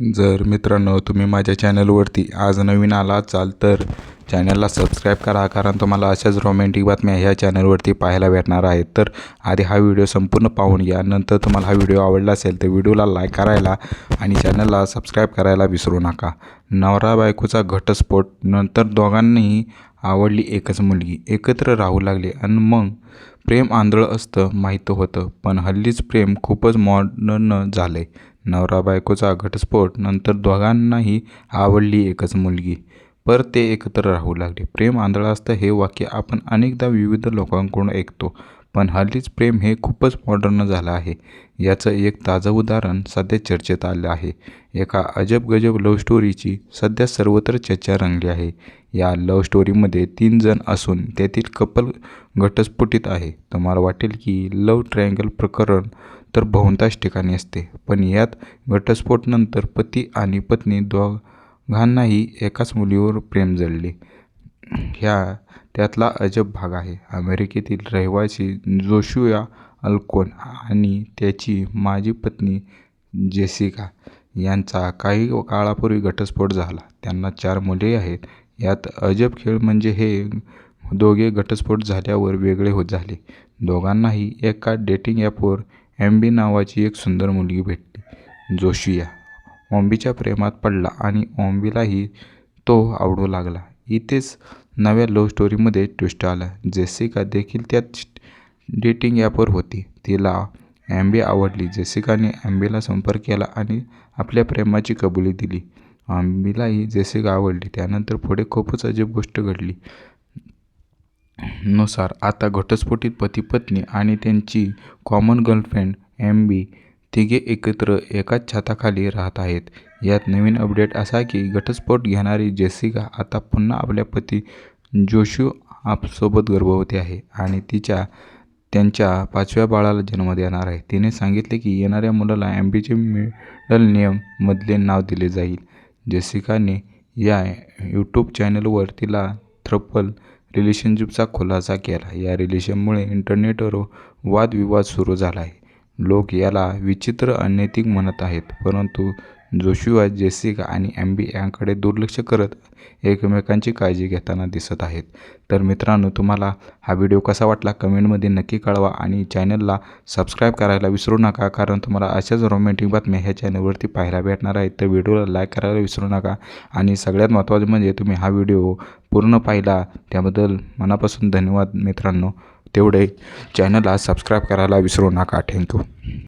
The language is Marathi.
जर मित्रांनो तुम्ही माझ्या चॅनलवरती आज नवीन आला असाल तर चॅनलला सबस्क्राईब करा, कारण तुम्हाला अशाच रोमॅन्टिक बातम्या ह्या चॅनलवरती पाहायला भेटणार आहेत. तर आधी हा व्हिडिओ संपूर्ण पाहून घ्या. नंतर तुम्हाला हा व्हिडिओ आवडला असेल तर व्हिडिओला लाईक करायला आणि चॅनलला सबस्क्राईब करायला विसरू नका. नवरा बायकोचा घटस्फोट, नंतर दोघांनाही आवडली एकच मुलगी, एकत्र राहू लागले आणि मग प्रेम आंधळं असतं माहीत होतं, पण हल्लीच प्रेम खूपच मॉडर्न झालंय. नवरा बायकोचा घटस्फोट, नंतर दोघांनाही आवडली एकच मुलगी, पर ते एकत्र राहू लागले. प्रेम आंधळं असतं हे वाक्य आपण अनेकदा विविध लोकांकडून ऐकतो, पण हल्लीच प्रेम हे खूपच मॉडर्न झालं आहे. याचं एक ताजं उदाहरण सध्या चर्चेत आलं आहे. एका अजब-गजब लव्ह स्टोरीची सध्या सर्वत्र चर्चा रंगली आहे. या लव्ह स्टोरीमध्ये 3 जण असून त्यातील कपल घटस्फोटीत आहे. तुम्हाला वाटेल की लव्ह ट्रायंगल प्रकरण तर बहुतांश ठिकाणी असते, पण यात घटस्फोटानंतर पती आणि पत्नी दोघांनाही एकाच मुलीवर प्रेम जडले. त्यातला अजब भाग आहे. अमेरिकेतील रहिवासी जोशुआ अल्कोन आणि त्याची माजी पत्नी जेसिका यांचा काही काळापूर्वी घटस्फोट झाला. त्यांना 4 मुले आहेत. यात अजब खेळ म्हणजे हे दोघे घटस्फोट झाल्यावर वेगळे झाले. दोघांनाही एका डेटिंग ॲपवर ॲम्बी नावाची एक सुंदर मुलगी भेटली. जोशुआ ऑम्बीच्या प्रेमात पडला आणि ऑम्बीलाही तो आवडू लागला. इथेच नव्या लव्ह स्टोरीमध्ये ट्विस्ट आला. जेसिका देखील त्याच डेटिंग ॲपवर होती. तिला ॲम्बी आवडली. जेसिकाने ॲम्बीला संपर्क केला आणि आपल्या प्रेमाची कबुली दिली. ऑम्बीलाही जेसिका आवडली. त्यानंतर पुढे खूपच अजब गोष्ट घडली. नुसार आता घटस्फोटीत पती-पत्नी आणि त्यांची कॉमन गर्लफ्रेंड ॲम्बी तिघे एकत्र एकाच छताखाली राहत आहेत. यात नवीन अपडेट असा की घटस्फोट घेणारी जेसिका आता पुन्हा आपल्या पती जोशुआसोबत गर्भवती आहे आणि त्यांच्या 5व्या बाळाला जन्म देणार आहे. तिने सांगितले की येणाऱ्या मुलाला ॲम्बीचे मिडल नेम मधले नाव दिले जाईल. जेसिकाने या यूट्यूब चॅनलवर तिला थ्रपल रिलेशनशिपचा खुलासा केला. या रिलेशनमुळे इंटरनेटवर वादविवाद सुरू झाला आहे. लोक याला विचित्र, अनैतिक म्हणत आहेत, परंतु जोशुआ, जेसिका आणि ॲम्बी यांकडे दुर्लक्ष करत एकमेकांची काळजी घेताना दिसत आहेत. तर मित्रांनो, तुम्हाला हा व्हिडिओ कसा वाटला कमेंटमध्ये नक्की कळवा आणि चॅनलला सबस्क्राईब करायला विसरू नका, कारण तुम्हाला अशाच रोमॅन्टिक बातम्या ह्या चॅनलवरती पाहायला भेटणार आहेत. तर व्हिडिओला लाईक करायला विसरू नका आणि सगळ्यात महत्त्वाचं म्हणजे तुम्ही हा व्हिडिओ पूर्ण पाहिला त्याबद्दल मनापासून धन्यवाद मित्रांनो. तेवढे चॅनलला सबस्क्राईब करायला विसरू नका. थँक्यू.